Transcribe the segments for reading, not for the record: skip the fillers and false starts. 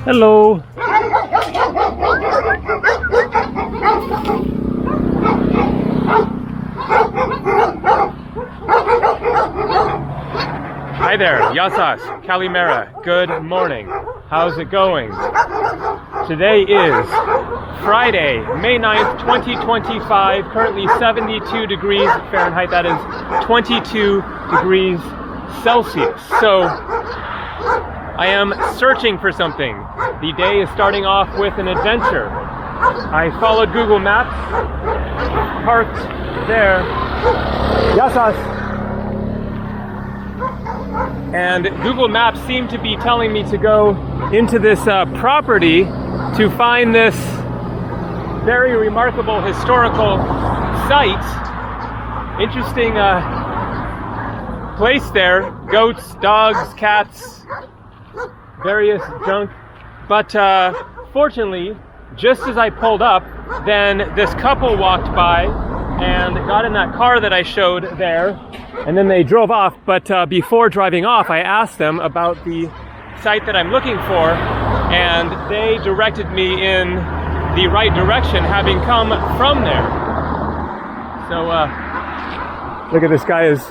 Hello. Hi there, Yasas, Kalimera, good morning. How's it going? Today is Friday, May 9th, 2025, currently 72 degrees Fahrenheit, that is 22 degrees Celsius. So, I am searching for something. The day is starting off with an adventure. I followed Google Maps, parked there, Yasas, and Google Maps seemed to be telling me to go into this property to find this very remarkable historical site. Interesting place there. Goats, dogs, cats, various junk. But fortunately, just as I pulled up, then this couple walked by and got in that car that I showed there, and then they drove off. But before driving off, I asked them about the site that I'm looking for, and they directed me in the right direction, having come from there. So look at this guy is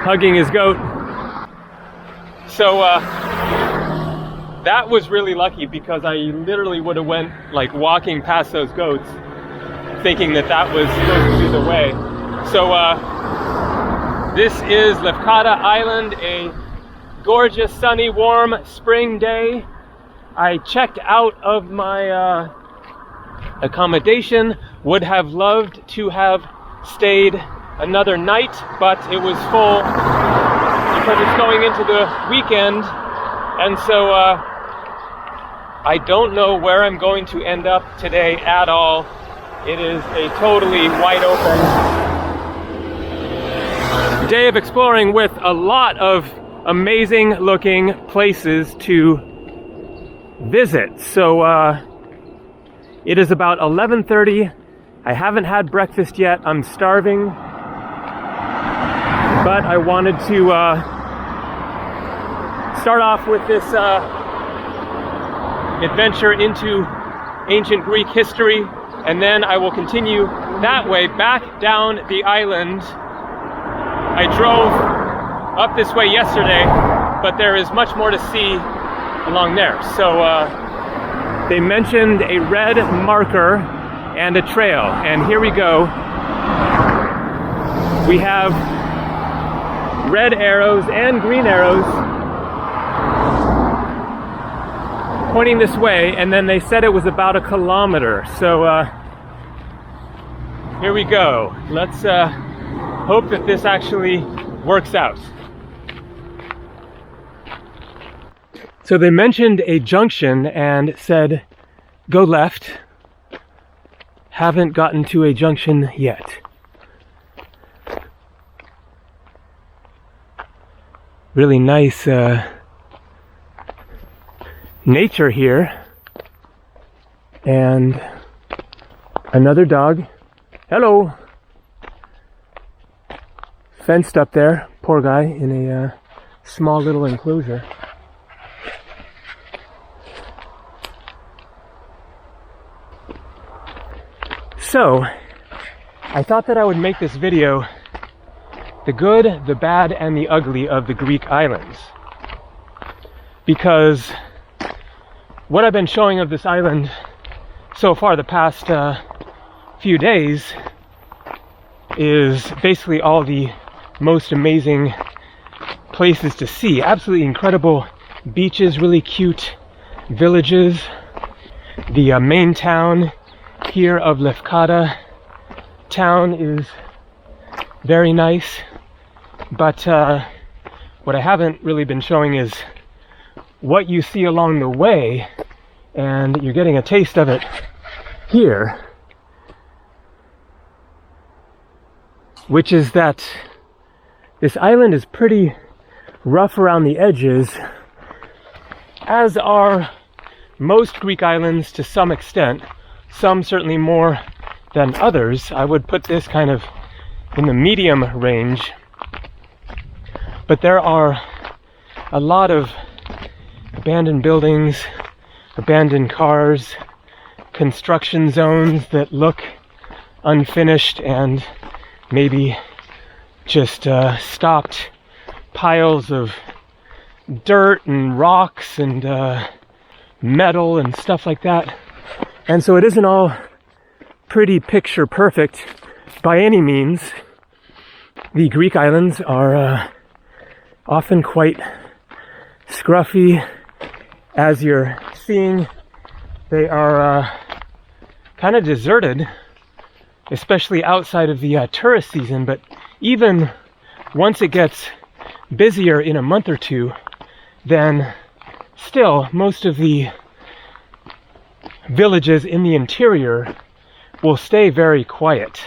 hugging his goat. So that was really lucky, because I literally would have went like walking past those goats thinking that that was supposed to be the way. So this is Lefkada Island, a gorgeous, sunny, warm spring day. I checked out of my accommodation, would have loved to have stayed another night, but it was full because it's going into the weekend, and so I don't know where I'm going to end up today at all. It is a totally wide open day of exploring with a lot of amazing looking places to visit. So it is about 11:30. I haven't had breakfast yet. I'm starving, but I wanted to start off with this adventure into ancient Greek history, and then I will continue that way back down the island. I drove up this way yesterday, but there is much more to see along there. So they mentioned a red marker and a trail, and here we go. We have red arrows and green arrows pointing this way, and then they said it was about 1 kilometer. So here we go. Let's hope that this actually works out. So they mentioned a junction and said go left. Haven't gotten to a junction yet. Really nice nature here, and another dog. Hello. Fenced up there, poor guy, in a small little enclosure. So I thought that I would make this video the good, the bad, and the ugly of the Greek islands, because what I've been showing of this island so far the past few days is basically all the most amazing places to see. Absolutely incredible beaches, really cute villages. The main town here of Lefkada town is very nice, but what I haven't really been showing is what you see along the way, and you're getting a taste of it here, which is that this island is pretty rough around the edges, as are most Greek islands to some extent, some certainly more than others. I would put this kind of in the medium range, but there are a lot of abandoned buildings, abandoned cars, construction zones that look unfinished and maybe just stopped piles of dirt and rocks and metal and stuff like that. And so it isn't all pretty picture perfect by any means. The Greek islands are often quite scruffy. As you're seeing, they are kind of deserted, especially outside of the tourist season. But even once it gets busier in a month or two, then still most of the villages in the interior will stay very quiet.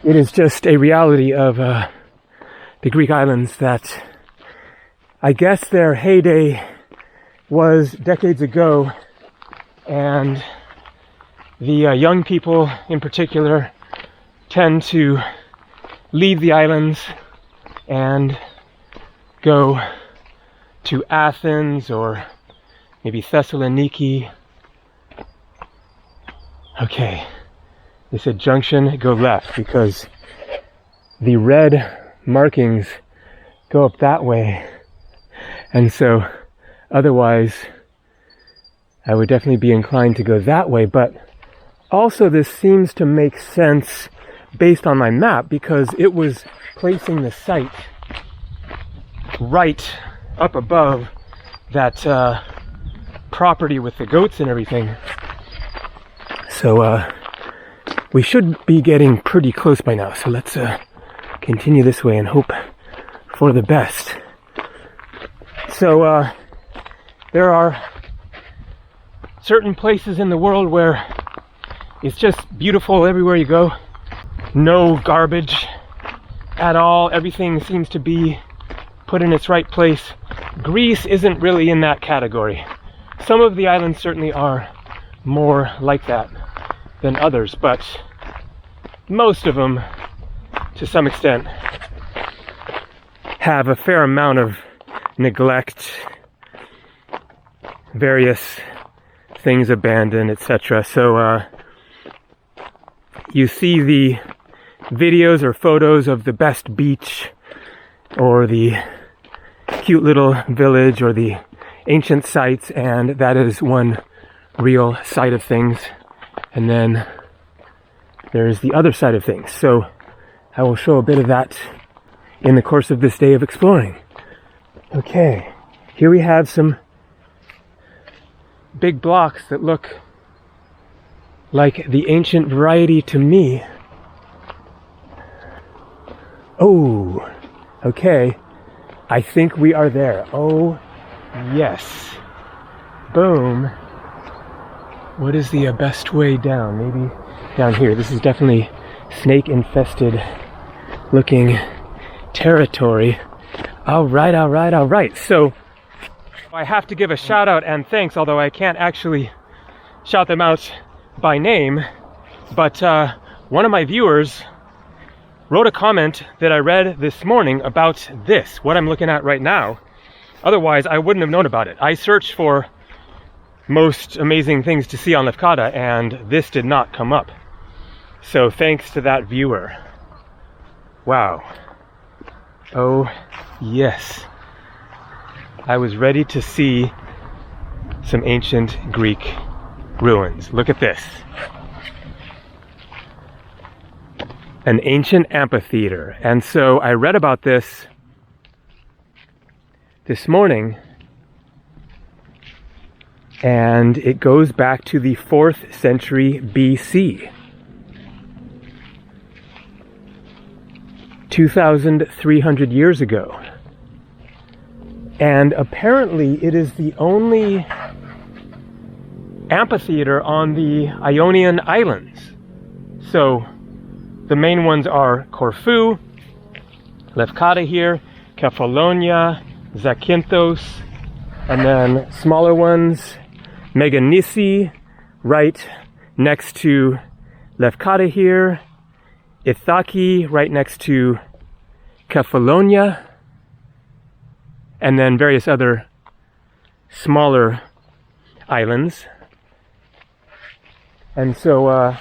It is just a reality of the Greek islands that I guess their heyday was decades ago, and the young people in particular tend to leave the islands and go to Athens or maybe Thessaloniki. Okay, they said junction, go left, because the red markings go up that way. And so otherwise I would definitely be inclined to go that way. But also this seems to make sense based on my map, because it was placing the site right up above that property with the goats and everything. So we should be getting pretty close by now. So let's continue this way and hope for the best. So there are certain places in the world where it's just beautiful everywhere you go. No garbage at all. Everything seems to be put in its right place. Greece isn't really in that category. Some of the islands certainly are more like that than others, but most of them, to some extent, have a fair amount of neglect, various things abandoned, etc. So you see the videos or photos of the best beach or the cute little village or the ancient sites, and that is one real side of things. And then there's the other side of things. So I will show a bit of that in the course of this day of exploring. Okay, here we have some big blocks that look like the ancient variety to me. Oh, okay. I think we are there. Oh, yes. Boom. What is the best way down? Maybe down here. This is definitely snake-infested looking territory. All right. So I have to give a shout out and thanks, although I can't actually shout them out by name. But one of my viewers wrote a comment that I read this morning about this, what I'm looking at right now. Otherwise, I wouldn't have known about it. I searched for most amazing things to see on Lefkada, and this did not come up. So thanks to that viewer. Wow. Oh, yes. I was ready to see some ancient Greek ruins. Look at this. An ancient amphitheater. And so I read about this morning, and it goes back to the 4th century BC. 2,300 years ago. And apparently it is the only amphitheater on the Ionian Islands. So the main ones are Corfu, Lefkada here, Kefalonia, Zakynthos, and then smaller ones, Meganisi, right next to Lefkada here, Ithaki, right next to Kefalonia, and then various other smaller islands. And so,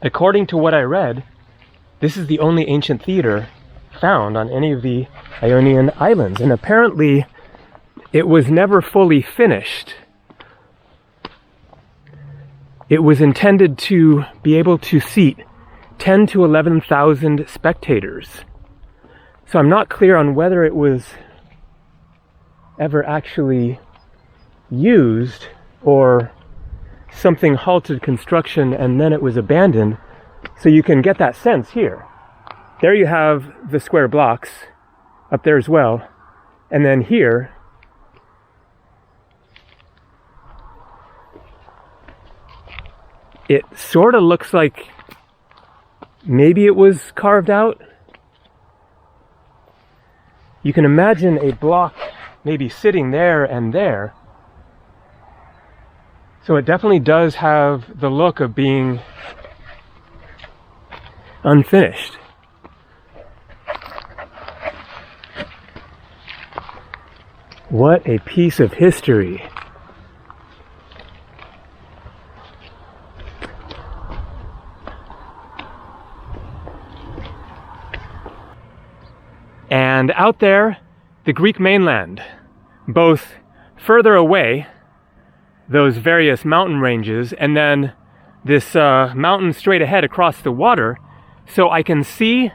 according to what I read, this is the only ancient theater found on any of the Ionian Islands. And apparently, it was never fully finished. It was intended to be able to seat 10 to 11,000 spectators. So I'm not clear on whether it was ever actually used or something halted construction and then it was abandoned. So you can get that sense here. There you have the square blocks up there as well. And then here, it sort of looks like maybe it was carved out. You can imagine a block maybe sitting there and there. So it definitely does have the look of being unfinished. What a piece of history. And out there, the Greek mainland, both further away, those various mountain ranges, and then this mountain straight ahead across the water. So I can see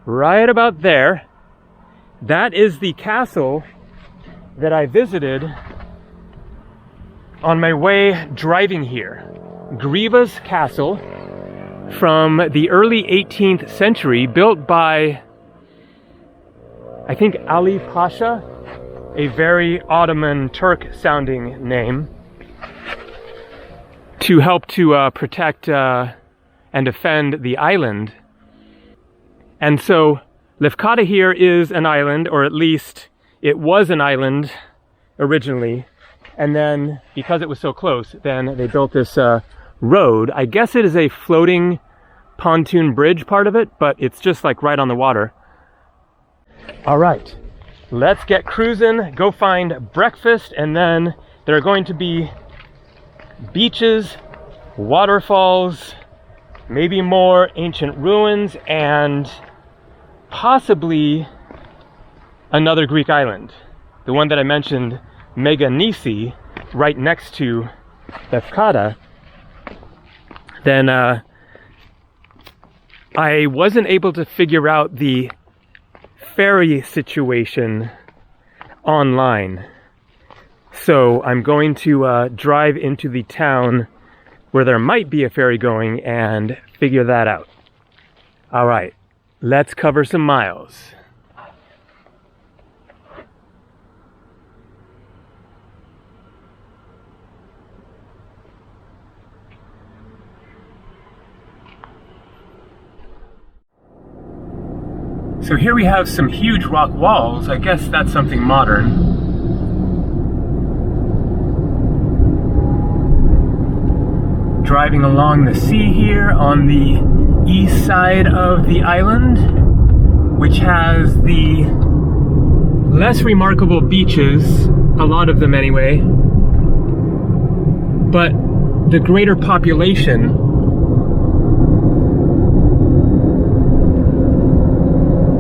right about there, that is the castle that I visited on my way driving here. Griva's Castle from the early 18th century, built by, I think, Ali Pasha, a very Ottoman Turk sounding name, to help to protect and defend the island. And so Lefkada here is an island, or at least it was an island originally. And then because it was so close, then they built this road. I guess it is a floating pontoon bridge part of it, but it's just like right on the water. All right, let's get cruising, go find breakfast, and then there are going to be beaches, waterfalls, maybe more ancient ruins, and possibly another Greek island. The one that I mentioned, Meadow, right next to Lefkada. Then I wasn't able to figure out the ferry situation online. So I'm going to drive into the town where there might be a ferry going and figure that out. All right, let's cover some miles. So here we have some huge rock walls. I guess that's something modern. Driving along the sea here on the east side of the island, which has the less remarkable beaches, a lot of them anyway, but the greater population.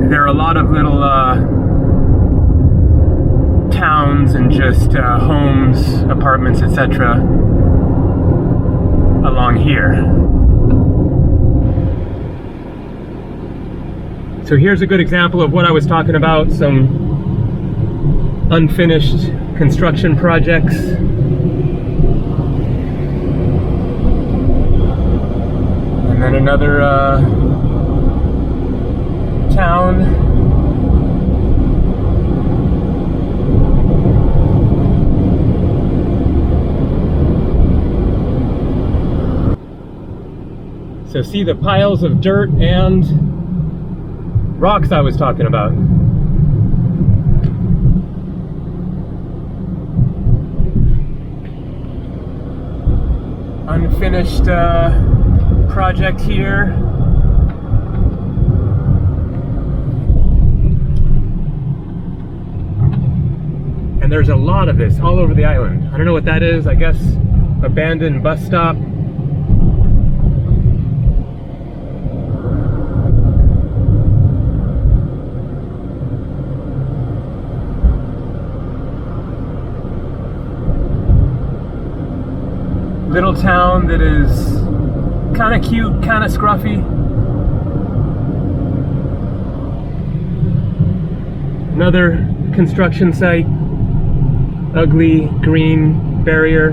There are a lot of little towns and just homes, apartments, etc. along here. So here's a good example of what I was talking about, some unfinished construction projects. And then another town. So see the piles of dirt and rocks I was talking about. Unfinished project here. And there's a lot of this all over the island. I don't know what that is. I guess abandoned bus stop. Little town that is kind of cute, kind of scruffy. Another construction site. Ugly green barrier.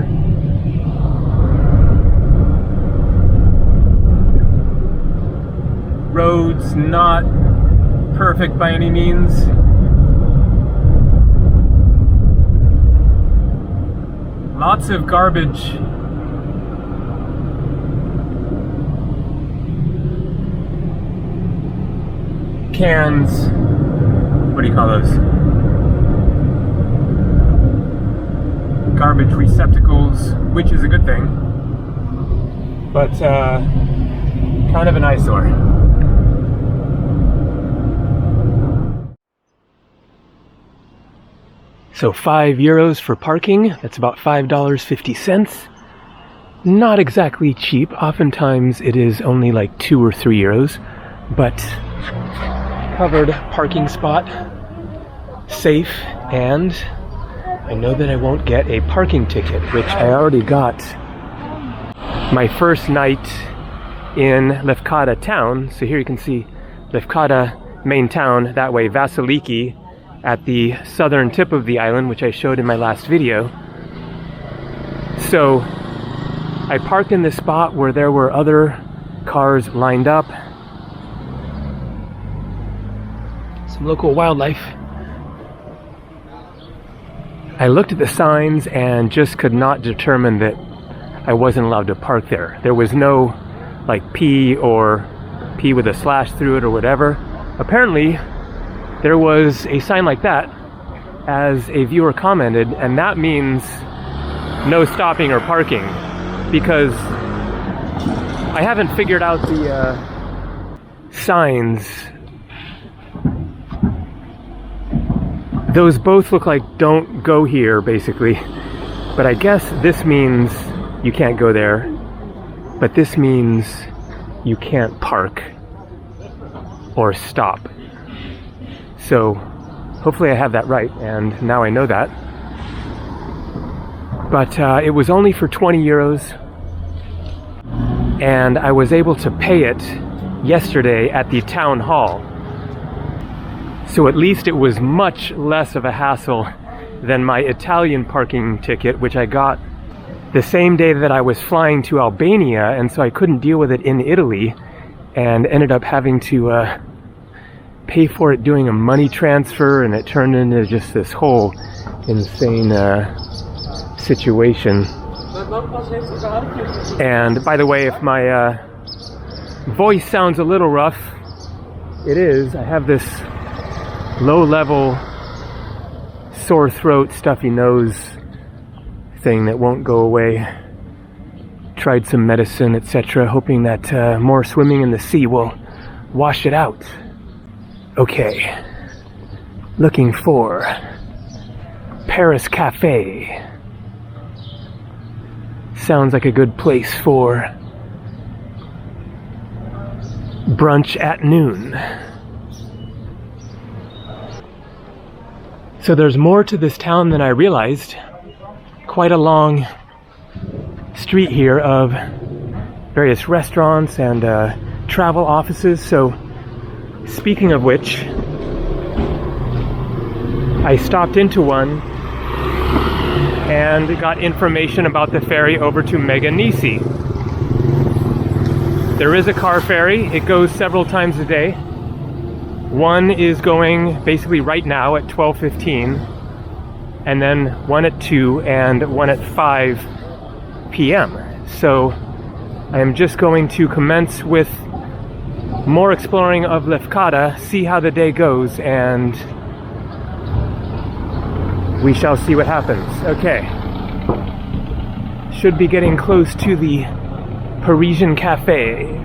Roads not perfect by any means. Lots of garbage. Cans. What do you call those? Garbage receptacles, which is a good thing, but kind of an eyesore. So €5 for parking, that's about $5.50. Not exactly cheap, oftentimes it is only like €2 or €3, but covered parking spot, safe, and I know that I won't get a parking ticket, which I already got my first night in Lefkada town. So here you can see Lefkada main town, that way Vasiliki at the southern tip of the island, which I showed in my last video. So I parked in this spot where there were other cars lined up. Some local wildlife. I looked at the signs and just could not determine that I wasn't allowed to park there. There was no like P or P with a slash through it or whatever. Apparently there was a sign like that, as a viewer commented, and that means no stopping or parking, because I haven't figured out the signs. Those both look like don't go here, basically. But I guess this means you can't go there. But this means you can't park or stop. So hopefully I have that right, and now I know that. But it was only for €20, and I was able to pay it yesterday at the town hall. So at least it was much less of a hassle than my Italian parking ticket, which I got the same day that I was flying to Albania, and so I couldn't deal with it in Italy, and ended up having to pay for it doing a money transfer, and it turned into just this whole insane situation. And by the way, if my voice sounds a little rough, it is. I have this low-level sore throat, stuffy nose thing that won't go away. Tried some medicine, etc., hoping that more swimming in the sea will wash it out. Okay, looking for Paris Cafe. Sounds like a good place for brunch at noon. So there's more to this town than I realized. Quite a long street here of various restaurants and travel offices. So speaking of which, I stopped into one and got information about the ferry over to Meadow. There is a car ferry. It goes several times a day. One is going basically right now at 12:15, and then one at 2 and one at 5 p.m. So I am just going to commence with more exploring of Lefkada, see how the day goes, and we shall see what happens. Okay. Should be getting close to the Parisian Cafe.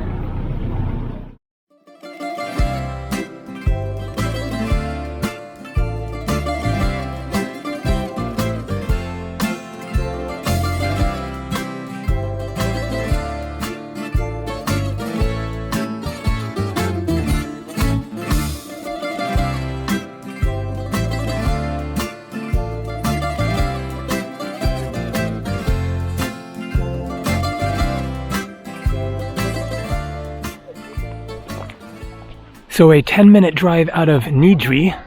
So a 10-minute drive out of Nidri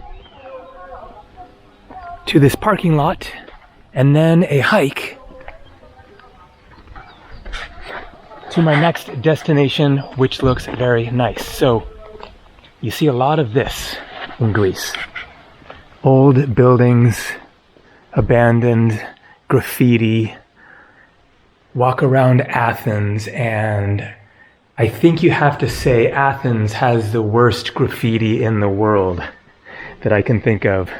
to this parking lot, and then a hike to my next destination, which looks very nice. So you see a lot of this in Greece. Old buildings, abandoned, graffiti. Walk around Athens, and I think you have to say Athens has the worst graffiti in the world that I can think of.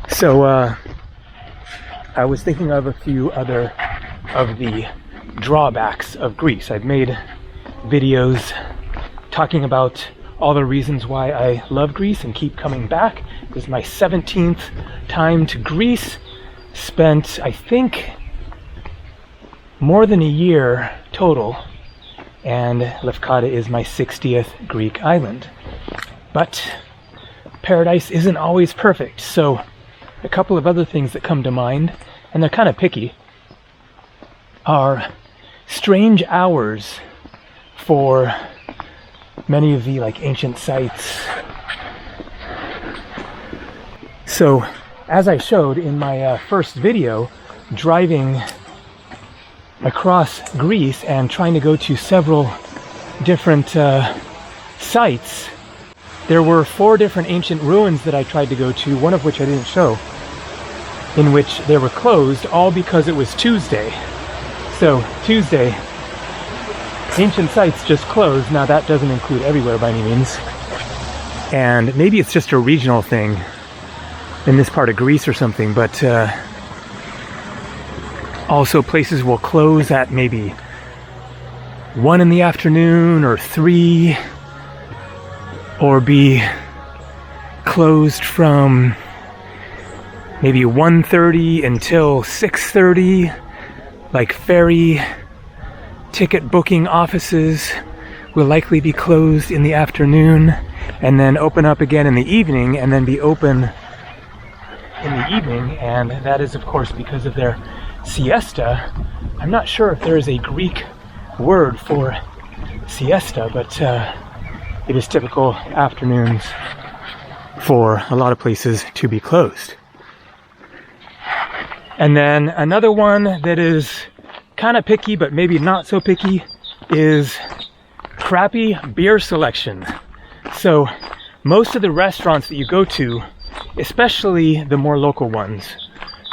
So I was thinking of a few other of the drawbacks of Greece. I've made videos talking about all the reasons why I love Greece and keep coming back. This is my 17th time to Greece. Spent, I think, more than a year total, and Lefkada is my 60th Greek island. But paradise isn't always perfect, so a couple of other things that come to mind, and they're kind of picky, are strange hours for many of the ancient sites. So as I showed in my first video, driving across Greece and trying to go to several different sites, there were 4 different ancient ruins that I tried to go to, one of which I didn't show, in which they were closed, all because it was Tuesday. So Tuesday, ancient sites just closed. Now that doesn't include everywhere by any means. And maybe it's just a regional thing in this part of Greece or something, but also places will close at maybe 1 in the afternoon or 3, or be closed from maybe 1:30 until 6:30. Like ferry ticket booking offices will likely be closed in the afternoon and then open up again in the evening, and then be open in the evening, and that is of course because of their siesta. I'm not sure if there is a Greek word for siesta, but it is typical afternoons for a lot of places to be closed. And then another one that is kind of picky, but maybe not so picky, is crappy beer selection. So most of the restaurants that you go to, especially the more local ones,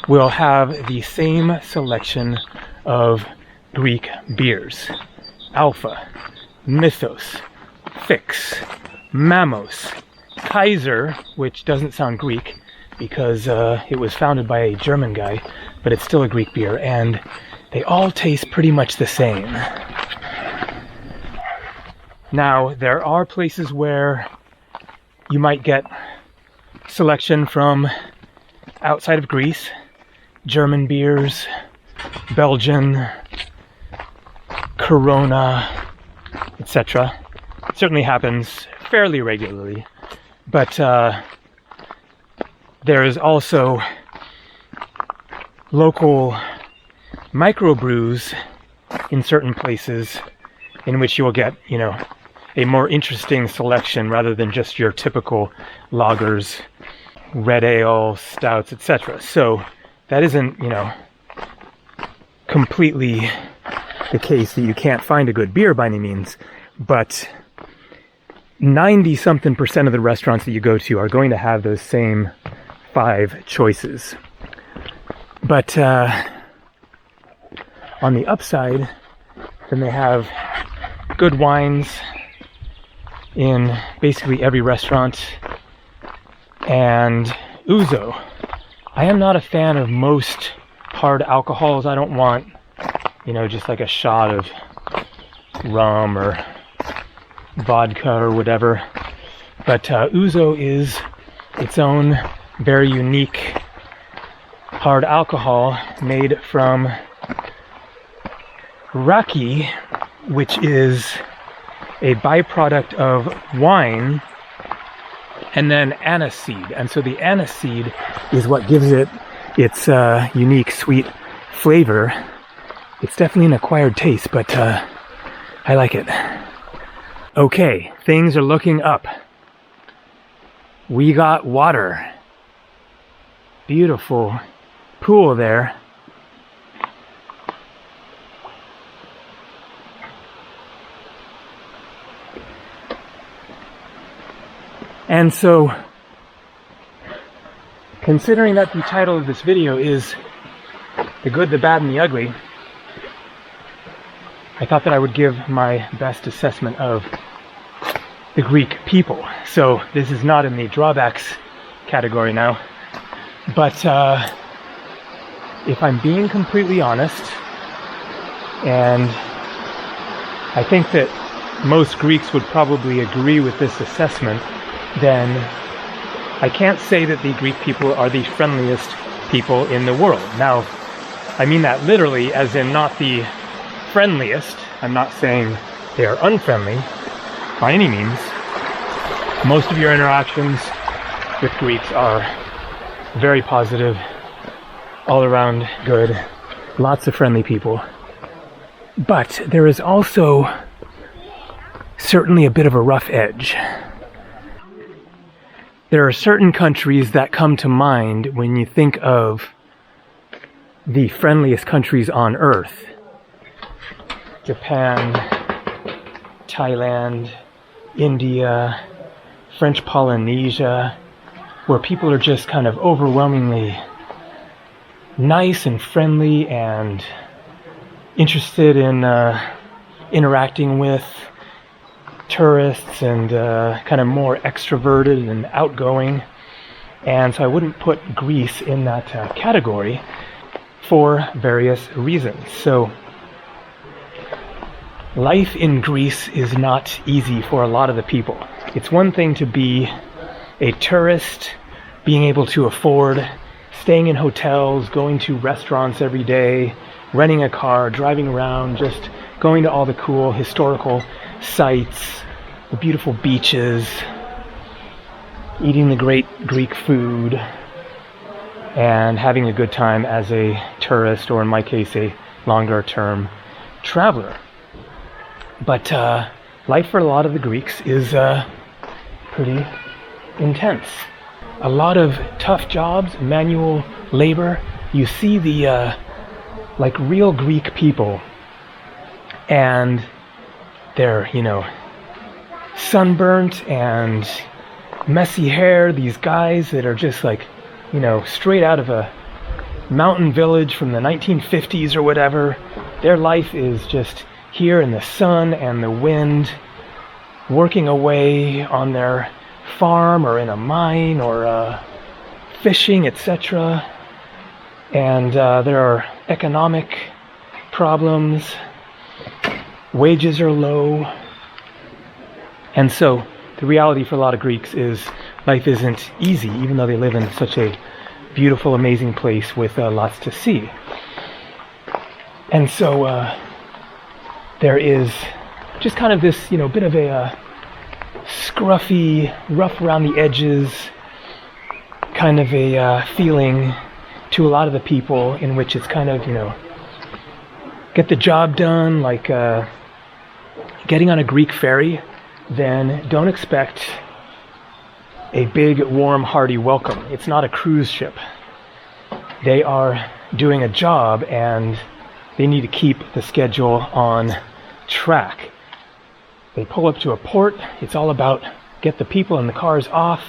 will have the same selection of Greek beers. Alpha, Mythos, Fix, Mamos, Kaiser, which doesn't sound Greek because it was founded by a German guy, but it's still a Greek beer, and they all taste pretty much the same. Now, there are places where you might get selection from outside of Greece, German beers, Belgian, Corona, etc. It certainly happens fairly regularly, but there is also local microbrews in certain places in which you will get, a more interesting selection rather than just your typical lagers, red ale, stouts, etc. So that isn't, completely the case that you can't find a good beer by any means, but 90-something% of the restaurants that you go to are going to have those same 5 choices. But on the upside, then they have good wines in basically every restaurant, and ouzo. I am not a fan of most hard alcohols. I don't want, just like a shot of rum or vodka or whatever. But ouzo is its own very unique hard alcohol made from raki, which is a byproduct of wine, and then aniseed. And so the aniseed is what gives it its unique sweet flavor. It's definitely an acquired taste, but I like it. Okay, things are looking up. We got water. Beautiful pool there. And so, considering that the title of this video is The Good, the Bad, and the Ugly, I thought that I would give my best assessment of the Greek people. So this is not in the drawbacks category now, but if I'm being completely honest, and I think that most Greeks would probably agree with this assessment, then I can't say that the Greek people are the friendliest people in the world. Now, I mean that literally, as in not the friendliest. I'm not saying they are unfriendly by any means. Most of your interactions with Greeks are very positive, all around good, lots of friendly people. But there is also certainly a bit of a rough edge. There are certain countries that come to mind when you think of the friendliest countries on earth. Japan, Thailand, India, French Polynesia, where people are just kind of overwhelmingly nice and friendly and interested in interacting with tourists and kind of more extroverted and outgoing. And so I wouldn't put Greece in that category for various reasons. So life in Greece is not easy for a lot of the people. It's one thing to be a tourist, being able to afford staying in hotels, going to restaurants every day, renting a car, driving around, just going to all the cool historical sites, the beautiful beaches, eating the great Greek food, and having a good time as a tourist, or in my case, a longer term traveler. But life for a lot of the Greeks is pretty intense. A lot of tough jobs, manual labor. You see the like real Greek people, and they're, sunburnt and messy hair. These guys that are just like, straight out of a mountain village from the 1950s or whatever. Their life is just here in the sun and the wind, working away on their farm or in a mine or fishing, etc. And there are economic problems. Wages are low. And so the reality for a lot of Greeks is life isn't easy, even though they live in such a beautiful, amazing place with lots to see. And so there is just kind of this, bit of a scruffy, rough around the edges kind of a feeling to a lot of the people, in which it's kind of, get the job done, like getting on a Greek ferry. Then don't expect a big, warm, hearty welcome. It's not a cruise ship. They are doing a job, and they need to keep the schedule on track. They pull up to a port. It's all about get the people in the cars off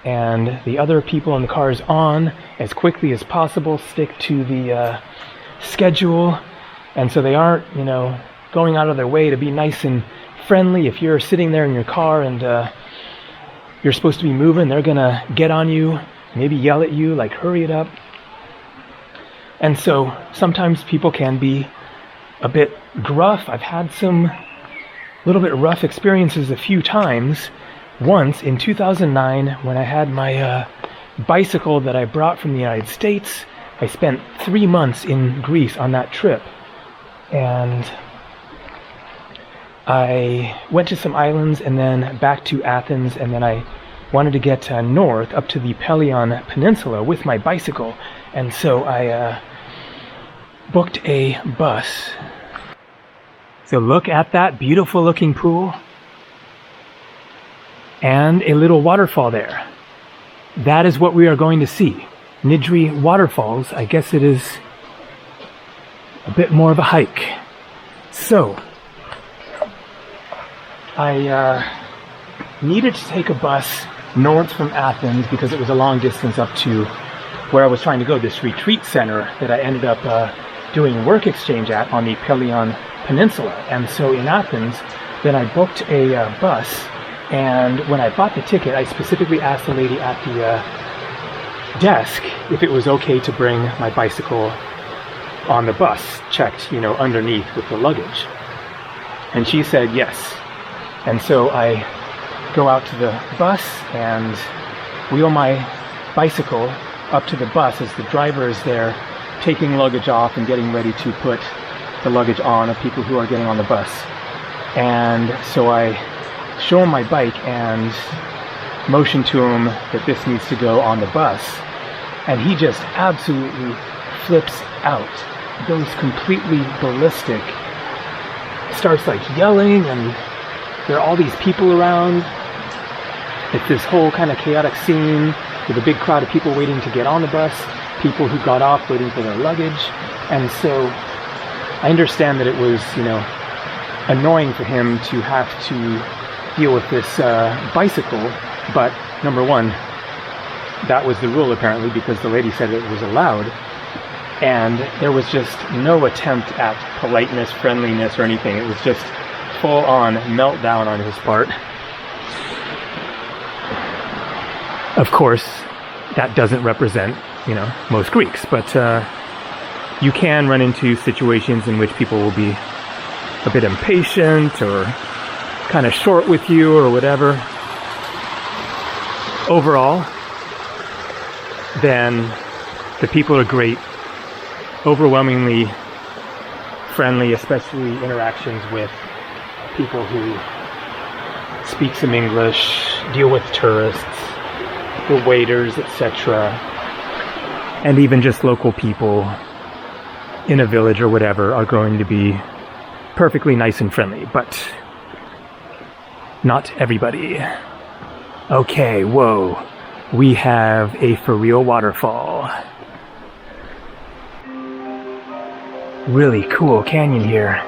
and the other people in the cars on as quickly as possible, stick to the schedule. And so they aren't, going out of their way to be nice and friendly. If you're sitting there in your car and you're supposed to be moving, they're gonna get on you, maybe yell at you, like hurry it up. And so sometimes people can be a bit gruff. I've had some little bit rough experiences a few times. Once in 2009, when I had my bicycle that I brought from the United States, I spent 3 months in Greece on that trip. And I went to some islands and then back to Athens, and then I wanted to get north up to the Pelion Peninsula with my bicycle. And so I booked a bus. So look at that beautiful looking pool. and a little waterfall there. That is what we are going to see. Nidri Waterfalls. I guess it is a bit more of a hike. So, I needed to take a bus north from Athens because it was a long distance up to where I was trying to go, this retreat center that I ended up doing work exchange at on the Pelion Peninsula. And so in Athens, then I booked a bus, and when I bought the ticket, I specifically asked the lady at the desk if it was okay to bring my bicycle on the bus, checked, underneath with the luggage. And she said yes. And so I go out to the bus and wheel my bicycle up to the bus as the driver is there taking luggage off and getting ready to put the luggage on of people who are getting on the bus. And so I show him my bike and motion to him that this needs to go on the bus. And he just absolutely flips out, goes completely ballistic, starts like yelling, and there are all these people around. It's this whole kind of chaotic scene with a big crowd of people waiting to get on the bus, people who got off waiting for their luggage. And so I understand that it was, annoying for him to have to deal with this bicycle, but number one, that was the rule apparently because the lady said it was allowed, and there was just no attempt at politeness, friendliness, or anything. It was just full-on meltdown on his part. Of course, that doesn't represent, most Greeks, but you can run into situations in which people will be a bit impatient or kind of short with you or whatever. Overall, then the people are great, overwhelmingly friendly, especially interactions with people who speak some English, deal with tourists, the waiters, etc. And even just local people in a village or whatever are going to be perfectly nice and friendly, but not everybody. Okay, whoa. We have a for real waterfall. Really cool canyon here.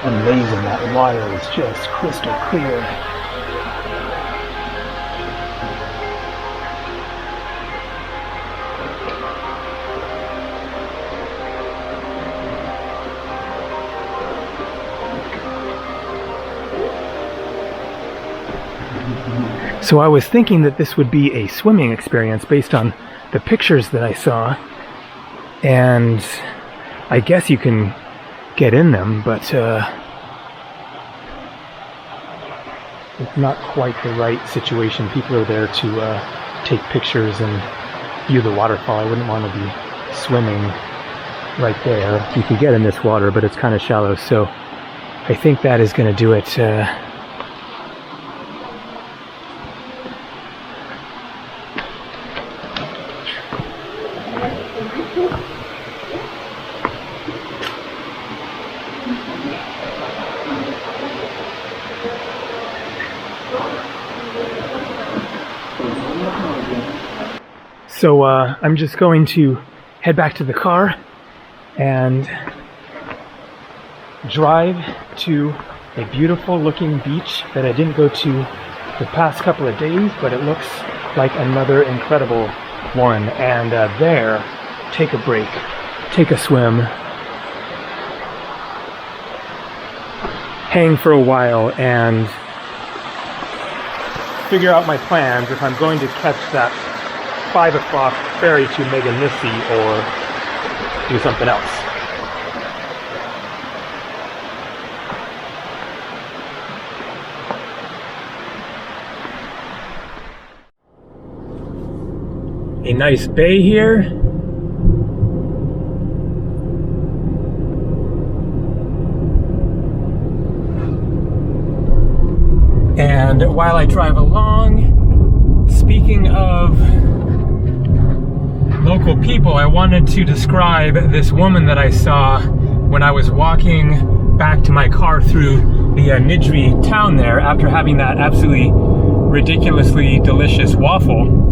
Amazing, that water is just crystal clear. So I was thinking that this would be a swimming experience based on the pictures that I saw, and I guess you can get in them, but it's not quite the right situation. People are there to take pictures and view the waterfall. I wouldn't want to be swimming right there. You can get in this water, but it's kind of shallow, so I think that is going to do it. So I'm just going to head back to the car and drive to a beautiful looking beach that I didn't go to the past couple of days, but it looks like another incredible one. And there, take a break, take a swim, hang for a while, and figure out my plans if I'm going to catch that 5 o'clock ferry to Meadow or do something else. a nice bay here. And while I drive along, speaking of local people, I wanted to describe this woman that I saw when I was walking back to my car through the Nidri town there after having that absolutely ridiculously delicious waffle.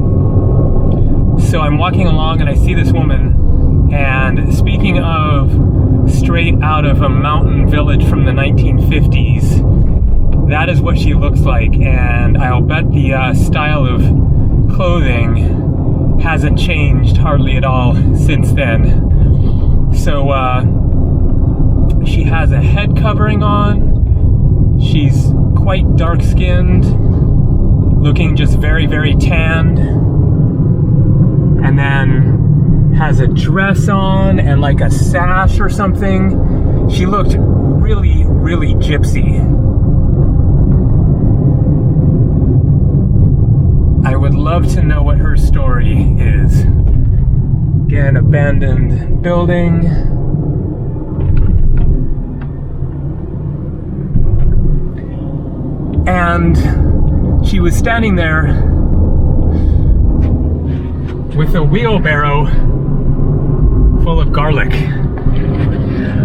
So I'm walking along and I see this woman, and speaking of straight out of a mountain village from the 1950s, that is what she looks like, and I'll bet the style of clothing hasn't changed hardly at all since then. So she has a head covering on, she's quite dark-skinned, looking just very, very tanned, and then has a dress on and like a sash or something. She looked really, really gypsy. I would love to know what her story is. Again, abandoned building. And she was standing there with a wheelbarrow full of garlic.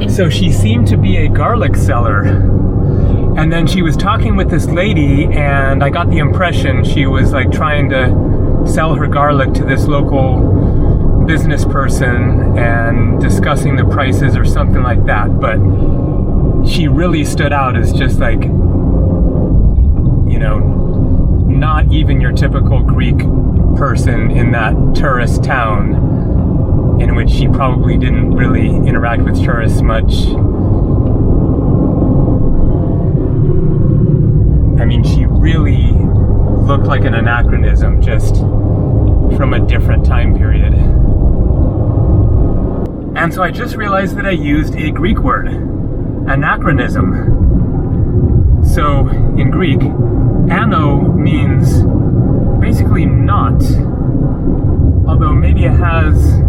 So she seemed to be a garlic seller. And then she was talking with this lady, and I got the impression she was like trying to sell her garlic to this local business person and discussing the prices or something like that. But she really stood out as just like, you know, not even your typical Greek person in that tourist town, in which she probably didn't really interact with tourists much. I mean, she really looked like an anachronism, just from a different time period. And so I just realized that I used a Greek word, anachronism. So in Greek, ano means basically not, although maybe it has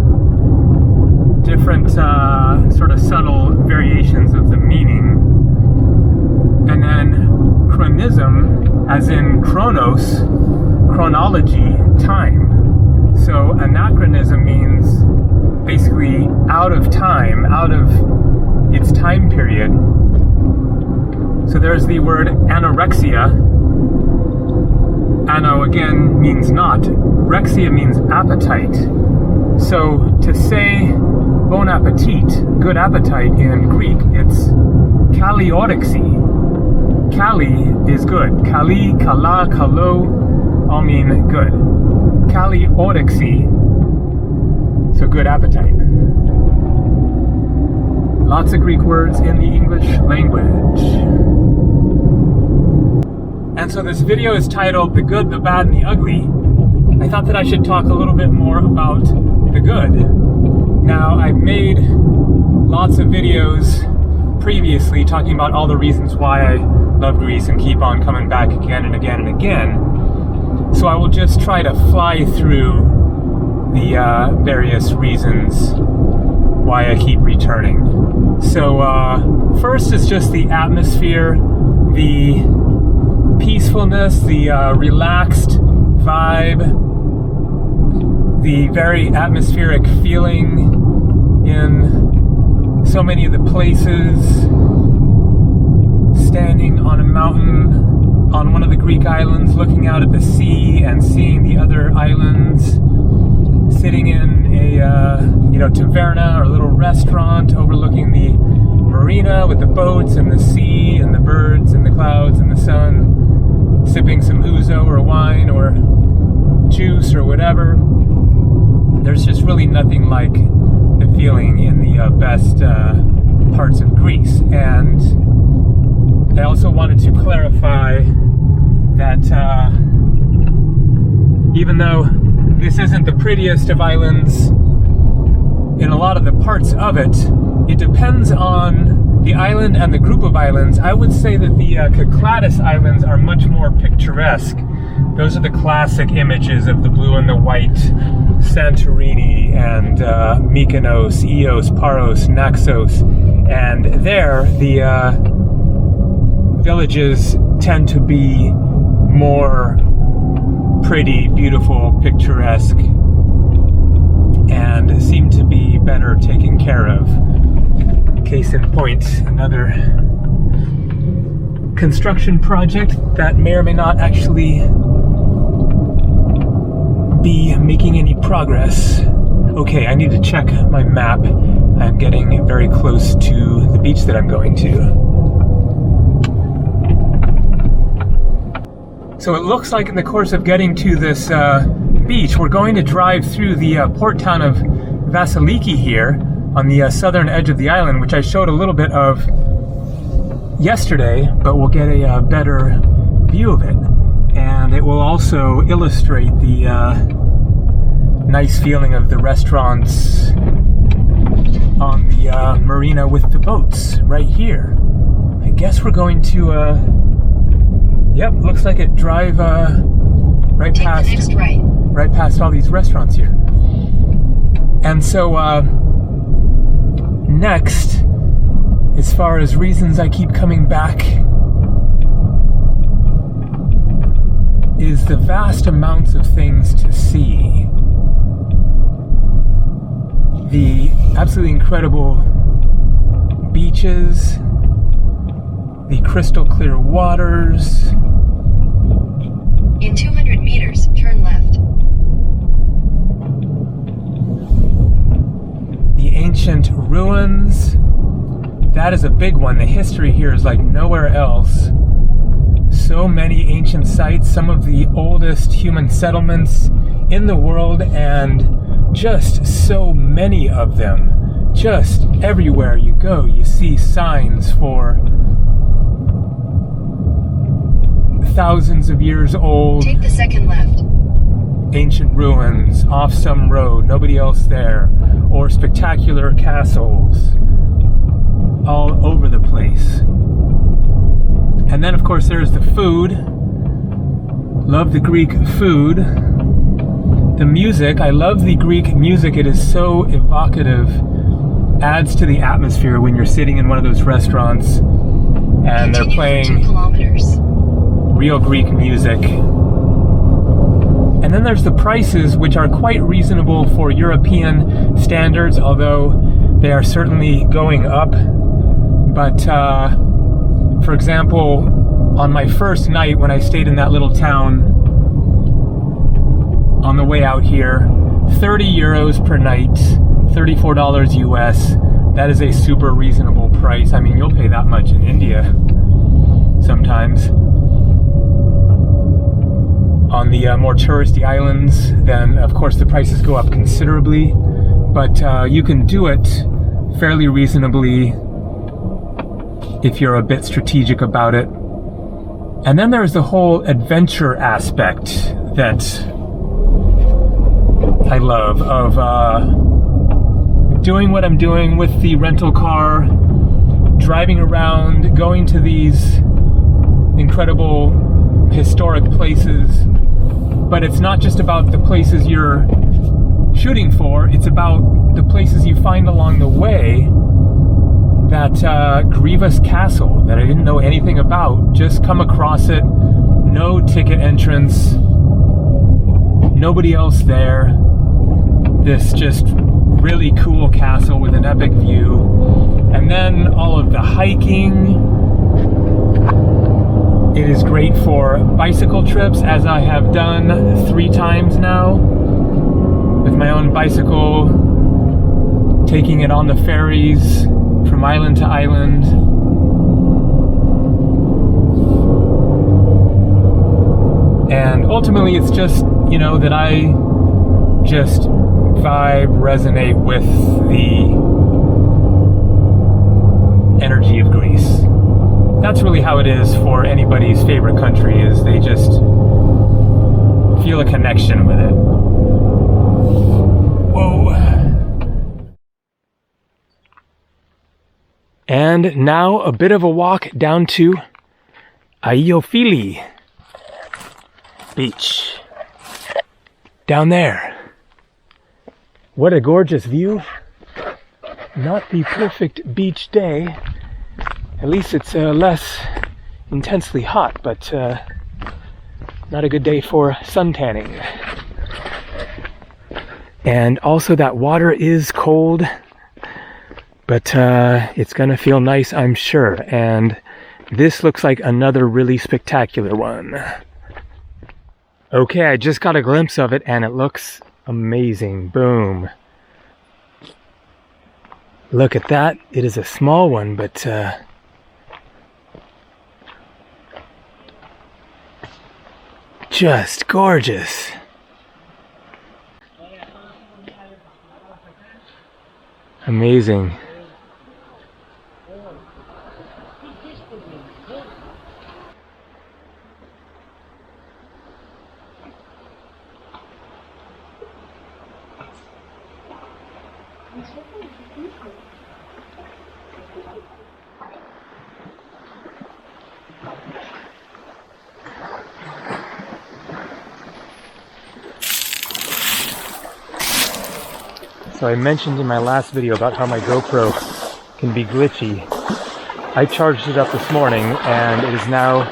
different sort of subtle variations of the meaning. And then chronism, as in chronos, chronology, time. So anachronism means basically out of time, out of its time period. So there's the word anorexia. Ano again means not. Rexia means appetite. So to say bon appetit, good appetite in Greek, it's kaliorexi. Kali is good. Kali, kala, kalo all mean good. Kaliorexi, so good appetite. Lots of Greek words in the English language. And so this video is titled The Good, the Bad, and the Ugly. I thought that I should talk a little bit more about the good. Now, I've made lots of videos previously talking about all the reasons why I love Greece and keep on coming back again and again and again. So I will just try to fly through the various reasons why I keep returning. So first is just the atmosphere, the peacefulness, the relaxed vibe, the very atmospheric feeling in so many of the places. Standing on a mountain on one of the Greek islands, looking out at the sea and seeing the other islands, sitting in a taverna or a little restaurant overlooking the marina with the boats and the sea and the birds and the clouds and the sun, sipping some ouzo or wine or juice or whatever. There's just really nothing like the feeling in the best parts of Greece. And I also wanted to clarify that even though this isn't the prettiest of islands, in a lot of the parts of it, it depends on the island and the group of islands. I would say that the Cyclades Islands are much more picturesque. Those are the classic images of the blue and the white Santorini and Mykonos, Ios, Paros, Naxos, and there the villages tend to be more pretty, beautiful, picturesque, and seem to be better taken care of. Case in point, another construction project that may or may not actually be making any progress. Okay, I need to check my map. I'm getting very close to the beach that I'm going to. So it looks like in the course of getting to this beach, we're going to drive through the port town of Vasiliki here on the southern edge of the island, which I showed a little bit of yesterday, but we'll get a better view of it. And it will also illustrate the nice feeling of the restaurants on the marina with the boats right here. I guess we're going to, yep, looks like it drive right past all these restaurants here. And so next, as far as reasons I keep coming back, is the vast amounts of things to see. The absolutely incredible beaches, the crystal clear waters. In 200 meters, turn left. The ancient ruins. That is a big one. The history here is like nowhere else. So many ancient sites, some of the oldest human settlements in the world, and just so many of them. Just everywhere you go, you see signs for thousands of years old. Take the second left. Ancient ruins off some road, nobody else there, or spectacular castles all over the place. And then, of course, there's the food. Love the Greek food. The music. I love the Greek music. It is so evocative. Adds to the atmosphere when you're sitting in one of those restaurants and they're playing 2 kilometers. Real Greek music. And then there's the prices, which are quite reasonable for European standards, although they are certainly going up. But for example, on my first night when I stayed in that little town on the way out here, 30 euros per night, $34 US. That is a super reasonable price. I mean, you'll pay that much in India sometimes. On the more touristy islands, then of course the prices go up considerably, but you can do it fairly reasonably if you're a bit strategic about it. And then there's the whole adventure aspect that I love of doing what I'm doing with the rental car, driving around, going to these incredible historic places. But it's not just about the places you're shooting for, it's about the places you find along the way. That grievous castle that I didn't know anything about, just come across it, no ticket entrance, nobody else there. This just really cool castle with an epic view. And then all of the hiking. It is great for bicycle trips, as I have done 3 times now with my own bicycle, taking it on the ferries from island to island. And ultimately it's just, you know, that I just resonate with the energy of Greece. That's really how it is for anybody's favorite country, is they just feel a connection with it. Whoa. And now a bit of a walk down to Aiofili Beach. Down there. What a gorgeous view. Not the perfect beach day. At least it's less intensely hot, but not a good day for suntanning. And also that water is cold, but it's gonna feel nice, I'm sure. And this looks like another really spectacular one. Okay, I just got a glimpse of it and it looks amazing. Boom. Look at that. It is a small one, but just gorgeous. Amazing. So I mentioned in my last video about how my GoPro can be glitchy. I charged it up this morning and it is now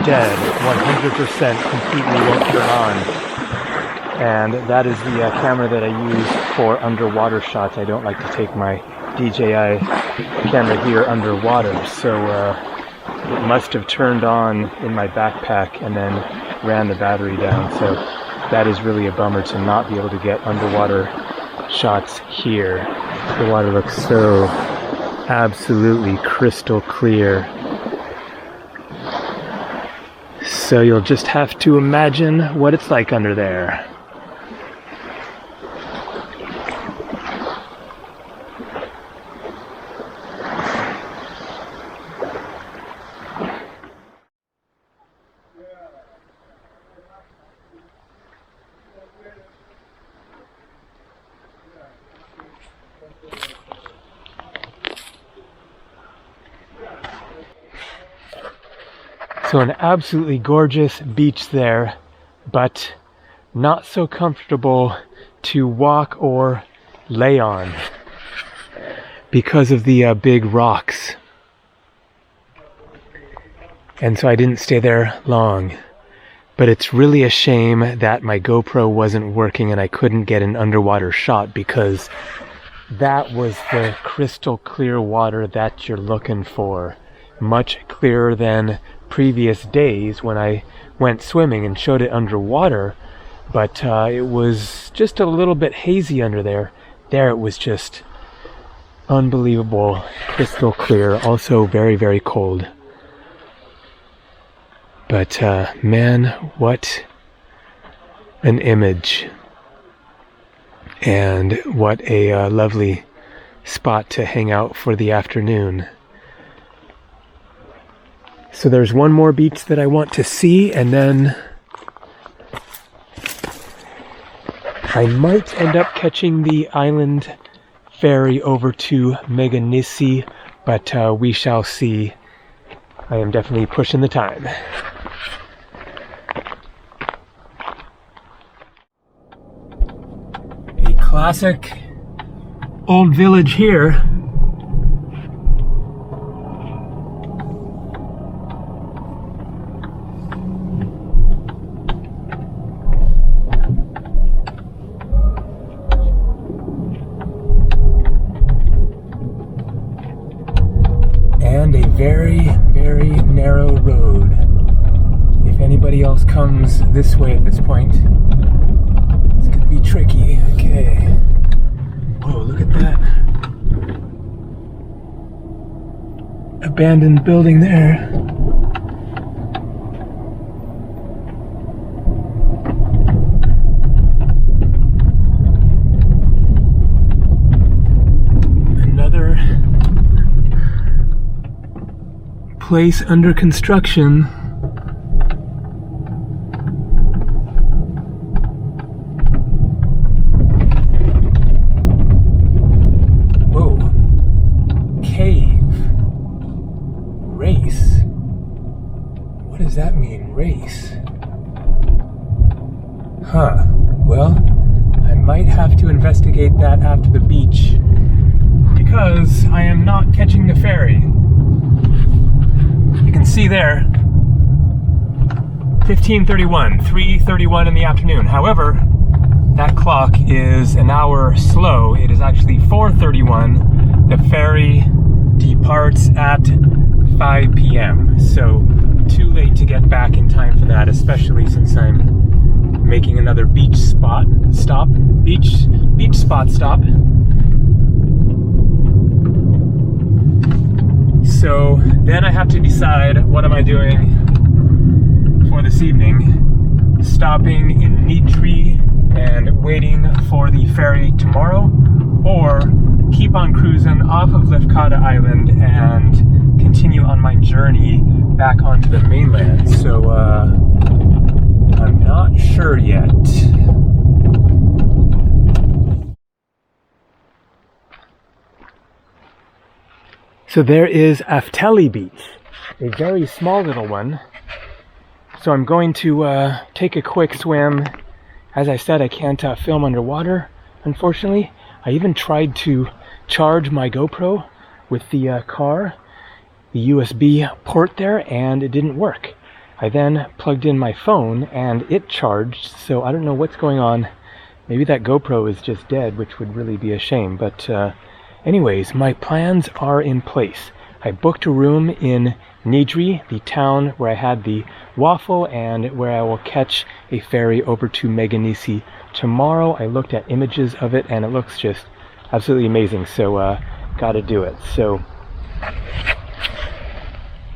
dead, 100% completely won't turn on. And that is the camera that I use for underwater shots. I don't like to take my DJI camera here underwater, so it must have turned on in my backpack and then ran the battery down. So that is really a bummer to not be able to get underwater shots here. The water looks so absolutely crystal clear. So you'll just have to imagine what it's like under there. So an absolutely gorgeous beach there, but not so comfortable to walk or lay on because of the big rocks. And so I didn't stay there long. But it's really a shame that my GoPro wasn't working and I couldn't get an underwater shot, because that was the crystal clear water that you're looking for. Much clearer than previous days when I went swimming and showed it underwater, but it was just a little bit hazy under there. There it was just unbelievable, crystal clear, also very, very cold. But man, what an image, and what a lovely spot to hang out for the afternoon. So there's one more beach that I want to see, and then I might end up catching the island ferry over to Meadow, but we shall see. I am definitely pushing the time. A classic old village here. And a very, very narrow road. If anybody else comes this way at this point, it's gonna be tricky. Okay. Whoa, look at that. Abandoned building there. Another place under construction. Whoa. Cave. Race. What does that mean, race? Huh. Well, I'm might have to investigate that after the beach because I am not catching the ferry. You can see there, 15:31, 3:31 in the afternoon. However, that clock is an hour slow. It is actually 4:31. The ferry departs at 5 p.m. So too late to get back in time for that, especially since I'm making another beach spot stop. So then I have to decide what am I doing for this evening. Stopping in Nidri and waiting for the ferry tomorrow, or keep on cruising off of Lefkada Island and continue on my journey back onto the mainland. So I'm not sure yet. So there is Afteli Beach, a very small little one. So I'm going to take a quick swim. As I said, I can't film underwater, unfortunately. I even tried to charge my GoPro with the car, the USB port there, and it didn't work. I then plugged in my phone and it charged, so I don't know what's going on. Maybe that GoPro is just dead, which would really be a shame. But anyways, my plans are in place. I booked a room in Nidri, the town where I had the waffle and where I will catch a ferry over to Meganisi tomorrow. I looked at images of it and it looks just absolutely amazing, so gotta do it. So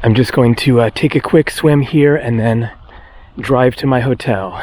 I'm just going to take a quick swim here and then drive to my hotel.